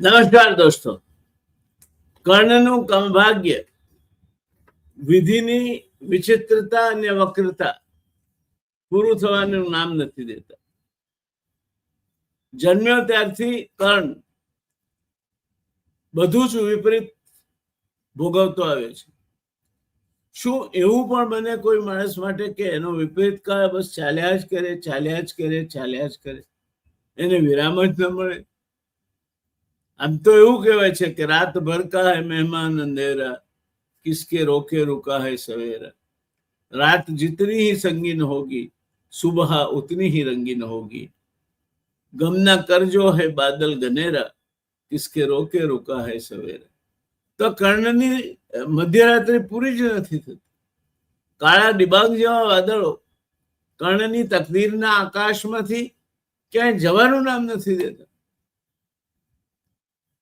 નમસ્કાર દોસ્તો. કર્ણનું કમભાગ્ય વિધિની વિચિત્રતા અને વક્રતા પૂરું થવાનું નામ નથી દેતા. જન્મ્યો ત્યારથી કર્ણ બધું જ વિપરીત ભોગવતો આવે છે. શું એવું પણ બને કોઈ માણસ માટે કે એનો વિપરીત કાળ બસ ચાલ્યા જ કરે, ચાલ્યા જ કરે, ચાલ્યા જ કરે, એને વિરામ જ ન મળે? આમ તો એવું કહેવાય છે કે રાત ભર કા હૈ મહેમાન અંધેરા, કિસકે રોકે रुका है सवेरा. रात जितनी ही संगीन होगी, सुबह उतनी ही रंगीन होगी. गमना कर जो है बादल गनेरा, किसके रोके रुका है सवेरा. તો કર્ણની મધ્યરાત્રિ પૂરી જ નથી થતી. કાળા ડિબાંગ જેવા વાદળો કર્ણની તકદીરના આકાશમાંથી ક્યાંય જવાનું નામ નથી દેતા.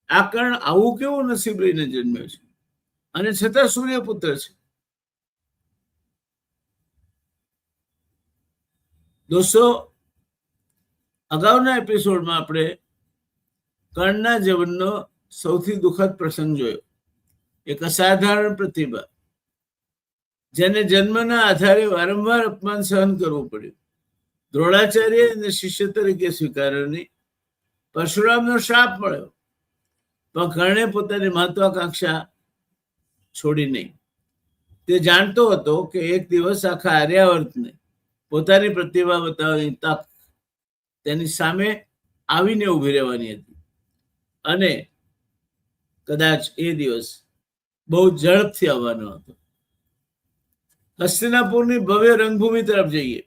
આ કર્ણ આવું કેવું નસીબ લઈને જન્મ્યો છે અને છતાં સૂર્યપુત્ર છે. દોસ્તો, અગાઉના એપિસોડમાં આપણે કર્ણના જીવનનો સૌથી દુઃખદ પ્રસંગ જોયો. એક અસાધારણ પ્રતિભા, જેને જન્મના આધારે વારંવાર અપમાન સહન કરવું પડ્યું. દ્રોણાચાર્ય અને શિષ્ય તરીકે સ્વીકાર્યો નહીં, પરશુરામનો શાપ મળ્યો, પણ કર્ણે પોતાની મહત્વાકાંક્ષા છોડી નહીં. તે જાણતો હતો કે એક દિવસ આખા આર્યાવર્તને પોતાની પ્રતિભા બતાવવાની તક તેની સામે આવીને ઊભી રહેવાની હતી અને કદાચ એ દિવસ બહુ ઝડપથી આવવાનો હતો. હસ્તિનાપુરની ભવ્ય રંગભૂમિ તરફ જઈએ.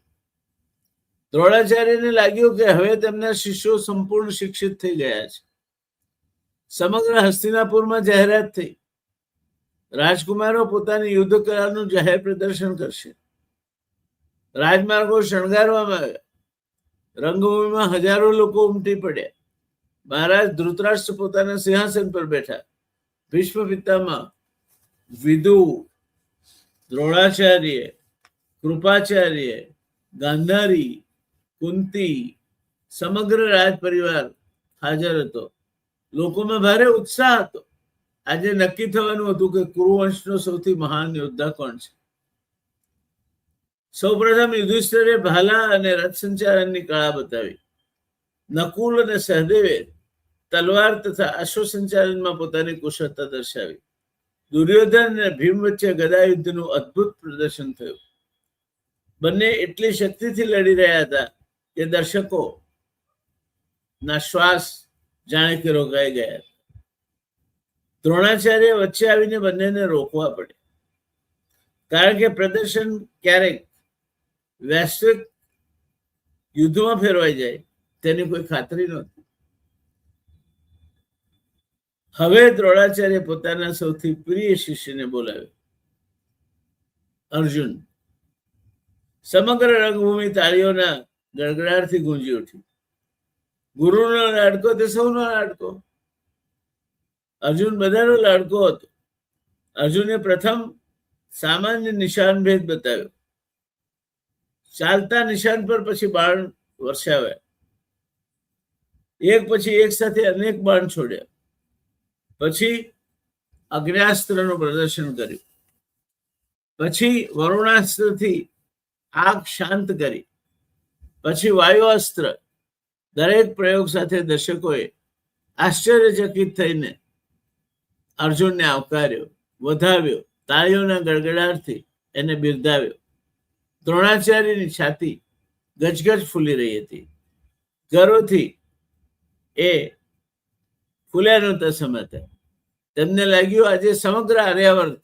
દ્રોણાચાર્યને લાગ્યું કે હવે તેમના શિષ્યો સંપૂર્ણ શિક્ષિત થઈ ગયા છે. સમગ્ર હસ્તિનાપુરમાં જાહેરાત થઈ, રાજકુમારો પોતાની યુદ્ધ કલાનું જાહેર પ્રદર્શન કરશે. રાજમાર્ગો શણગારવામાં આવ્યા. રંગભૂમિમાં હજારો લોકો ઉમટી પડ્યા. મહારાજ ધૃતરાષ્ટ્ર પોતાના સિંહાસન પર બેઠા. ભીષ્મ પિતામહ, વિદુ, દ્રોણાચાર્ય, કૃપાચાર્ય, ગાંધારી, કુંતી, સમગ્ર રાજ પરિવાર હાજર હતો. લોકોમાં ભારે ઉત્સાહ હતો. આજે નક્કી થવાનું હતું કે કુરુવંશનો સૌથી મહાન યોદ્ધા કોણ છે. સૌપ્રથમ યુધિષ્ઠિરે ભાલા અને રથ સંચાલનની કળા બતાવી. નકુલ અને સહદેવે તલવાર તથા અશ્વ સંચાલનમાં પોતાની કુશળતા દર્શાવી. દુર્યોધન અને ભીમ વચ્ચે ગદા યુદ્ધનું અદ્ભુત પ્રદર્શન થયું. બંને એટલી શક્તિથી લડી રહ્યા હતા કે દર્શકો ના શ્વાસ જાણે કે રોકાઈ ગયા. દ્રોણાચાર્ય વચ્ચે આવીને બંનેને રોકવા પડે, કારણ કે પ્રદર્શન ક્યારેક વૈશ્વિક યુદ્ધમાં ફેરવાઈ જાય તેની કોઈ ખાતરી નહોતી. હવે દ્રોણાચાર્ય પોતાના સૌથી પ્રિય શિષ્યને બોલાવ્યો, અર્જુન. સમગ્ર રંગભૂમિ તાળીઓના ગડગડાટથી ગુંજી ઉઠી. ગુરુનો લાડકો તે સૌનો લાડકો. અર્જુન બધાનો લાડકો હતો. અર્જુને પ્રથમ સામાન્ય નિશાન ભેદ બતાવ્યો. ચાલતા નિશાન પર પછી બાણ વર્ષાવ્યા. એક પછી એક સાથે અનેક બાણ છોડ્યા. પછી અગ્ન્યાસ્ત્રનું પ્રદર્શન કર્યું. પછી વરુણાસ્ત્રથી આગ શાંત કરી. પછી વાયુઅસ્ત્ર. દરેક પ્રયોગ સાથે દર્શકોએ આશ્ચર્યચકિત થઈને અર્જુનને આવકાર્યો, વધાવ્યો. તાળીઓના ગડગડાટથી એને બિરદાવ્યો. દ્રોણાચાર્યની છાતી ગજગજ ફૂલી રહી હતી. ગર્વથી એ ફૂલ્યા નહોતા સમાતા. તેમને લાગ્યું આજે સમગ્ર આર્યાવર્ત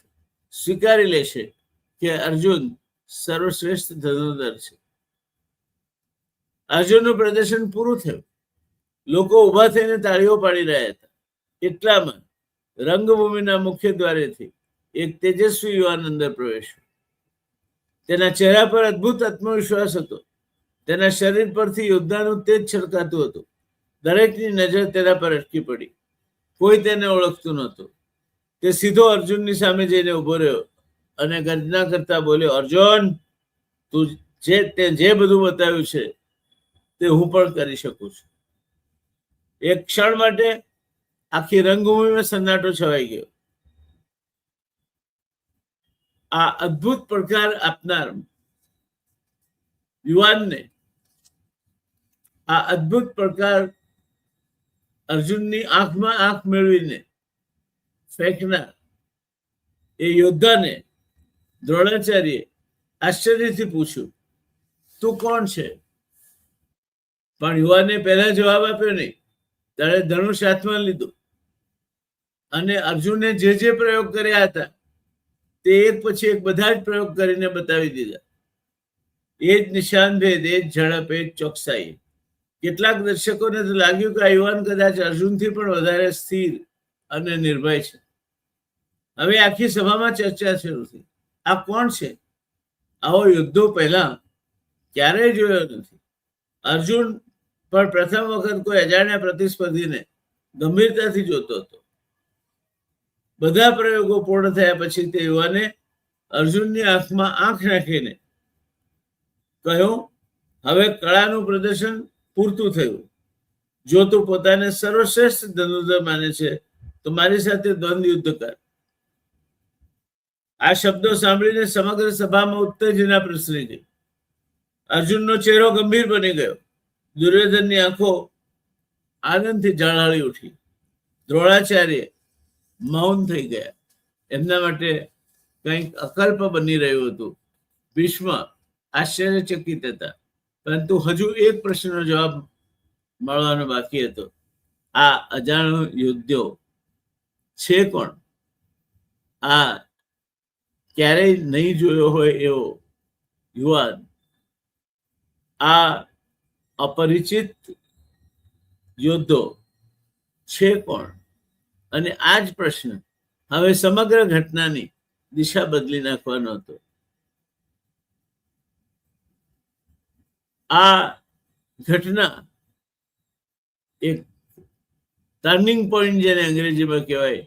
સ્વીકારી લેશે કે અર્જુન સર્વશ્રેષ્ઠ ધનુર્ધર છે. અર્જુનનું પ્રદર્શન પૂરું થયું. લોકો ઊભા થઈને તાળીઓ પાડી રહ્યા હતા. એટલામાં રંગભૂમિના મુખ્ય દ્વારેથી એક તેજસ્વી યુવાન અંદર પ્રવેશ્યો. તેના ચહેરા પર અદ્ભુત આત્મવિશ્વાસ હતો. તેના શરીર પરથી યોદ્ધાનું તેજ છલકાતું હતું. દરેકની નજર તેના પર અટકી પડી. કોઈ તેને ઓળખતું નહોતું. તે સીધો અર્જુનની સામે જઈને ઉભો રહ્યો અને ગર્જના કરતા બોલ્યો, અર્જુન, તું જે બધું બતાવ્યું છે તે હું પણ કરી શકું છું. એક ક્ષણ માટે આખી રંગભૂમિમાં સન્નાટો છવાઈ ગયો. આ અદ્ભુત પડકાર આપનાર યુવાનને, આ અદ્ભુત પડકાર અર્જુનની આંખમાં આંખ મેળવીને ફેંકનાર એ યોદ્ધાને દ્રોણાચાર્ય આશ્ચર્યથી પૂછ્યું, તું કોણ છે? પણ યુવાને પહેલા જવાબ આપ્યો નહીં. ત્યારે ધનુષ હાથમાં લીધું અને અર્જુને જે જે પ્રયોગ કર્યા હતા તે એક પછી એક બધા જ પ્રયોગ કરીને બતાવી દીધા. એ જ નિશાન ભેદ, એ જ ઝડપ, એ જ ચોકસાઈ. કેટલાક દર્શકોને તો લાગ્યું કે આ યુવાન કદાચ અર્જુનથી પણ વધારે સ્થિર અને નિર્ભય છે. હવે આખી સભામાં ચર્ચા શરૂ થઈ. આ કોણ છે? આવો યુદ્ધો પહેલા ક્યારેય જોયો નથી. અર્જુન પણ પ્રથમ વખત કોઈ અજાણ્યા પ્રતિસ્પર્ધીને ગંભીરતાથી જોતો હતો. બધા પ્રયોગો પૂર્ણ થયા પછી તે યુવાને અર્જુનની આંખમાં આંખ નાખીને કહ્યું, હવે કળાનું પ્રદર્શન પૂરતું થયું. જો તું પોતાને સર્વશ્રેષ્ઠ ધનુર્ધર માને છે તો મારી સાથે દ્વંદ યુદ્ધ કર. આ શબ્દો સાંભળીને સમગ્ર સભામાં ઉત્તેજના પ્રસરી ગઈ. અર્જુનનો ચહેરો ગંભીર બની ગયો. દુર્યોધનની આંખો આનંદથી ઝળહળી ઉઠી. દ્રોણાચાર્ય મૌન થઈ ગયા. એમના માટે કંઈક અકલ્પ બની રહ્યું હતું. ભીષ્મ આશ્ચર્યચકિત હતા, પરંતુ હજુ એક પ્રશ્નનો જવાબ મળવાનો બાકી હતો. આ અજાણ્યો યોદ્ધો છે કોણ? આ ક્યારેય નહીં જોયો હોય એવો યુવાન, આ અપરિચિત યોદ્ધો છે કોણ? અને આ જ પ્રશ્ન હવે સમગ્ર ઘટનાની દિશા બદલી નાખવાનો હતો. આ ઘટના એક ટર્નિંગ પોઈન્ટ, જેને અંગ્રેજીમાં કહેવાય,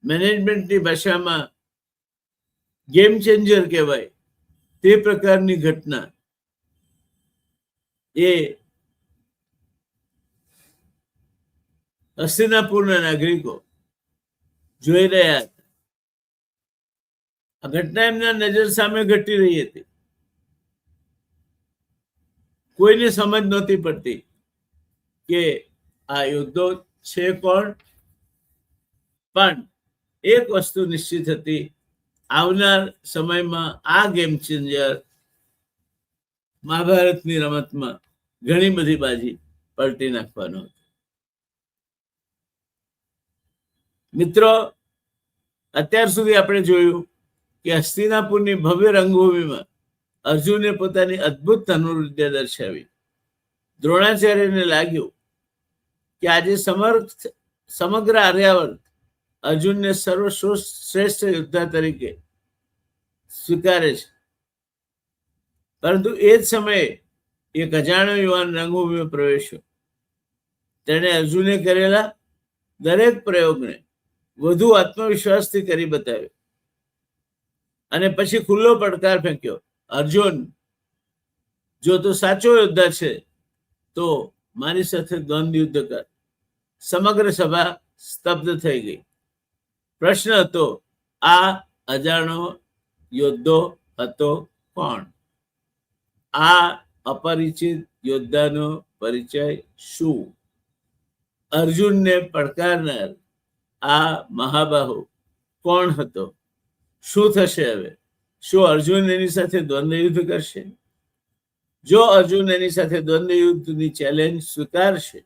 મેનેજમેન્ટની ભાષામાં ગેમ ચેન્જર કહેવાય, તે પ્રકારની ઘટના એ હસ્તિનાપુરના નાગરિકો જોઈ રહ્યા હતા. આ ઘટના એમના નજર સામે ઘટી રહી હતી. કોઈને સમજ નહોતી પડતી કે આ યુદ્ધો છે કોણ. પણ એક વસ્તુ નિશ્ચિત હતી, આવનાર સમયમાં આ ગેમ ચેન્જર મહાભારતની રમતમાં ઘણી બધી બાજી પલટી નાખવાનો હતો. મિત્રો, અત્યાર સુધી આપણે જોયું કે હસ્તિનાપુરની ભવ્ય રંગભૂમિમાં અર્જુને પોતાની અદ્ભુત ધનુર્વિદ્યા દર્શાવી. દ્રોણાચાર્યને લાગ્યું કે આજે સમગ્ર આર્યાવર્ત અર્જુનને સર્વશ્રેષ્ઠ યોદ્ધા તરીકે સ્વીકારે છે. પરંતુ એ જ સમયે એક અજાણ્યો યુવાન રંગભૂમિમાં પ્રવેશ્યો. તેણે અર્જુને કરેલા દરેક પ્રયોગને વધુ આત્મવિશ્વાસથી કરી બતાવ્યો અને પછી ખુલ્લો પડકાર ફેંક્યો, અર્જુન, જો તું સાચો યોદ્ધા છે તો મારી સાથે દ્વંદ યુદ્ધ કર. સમગ્ર સભા સ્તબ્ધ થઈ ગઈ. પ્રશ્ન હતો, આ અજાણ્યો યોદ્ધો હતો કોણ? આ અપરિચિત યોદ્ધાનો પરિચય શું? અર્જુનને પડકારનાર આ મહાબાહુ કોણ હતો? શું થશે હવે? શું અર્જુન એની સાથે દ્વંદ્વ યુદ્ધ કરશે? જો અર્જુન એની સાથે દ્વંદ્વ યુદ્ધની ચેલેન્જ સ્વીકારશે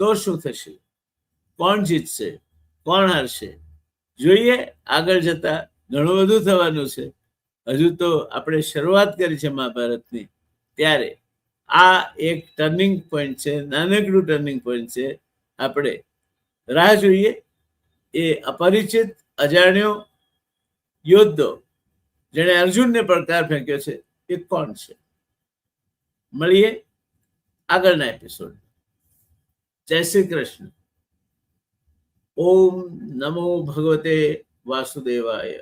તો શું થશે? કોણ જીતશે? કોણ હારશે? જોઈએ. આગળ જતા ઘણું બધું થવાનું છે. હજુ તો આપણે શરૂઆત કરી છે મહાભારતની. ત્યારે આ એક ટર્નિંગ પોઈન્ટ છે, નાનકડું ટર્નિંગ પોઈન્ટ છે. આપણે રાહ જોઈએ. એ અપરિચિત અજાણ્યો યોદ્ધો જેણે અર્જુનને પડકાર ફેંક્યો છે એ કોણ છે? મળીએ આગળના એપિસોડ. જય શ્રી કૃષ્ણ. ઓમ નમો ભગવતે વાસુદેવાય.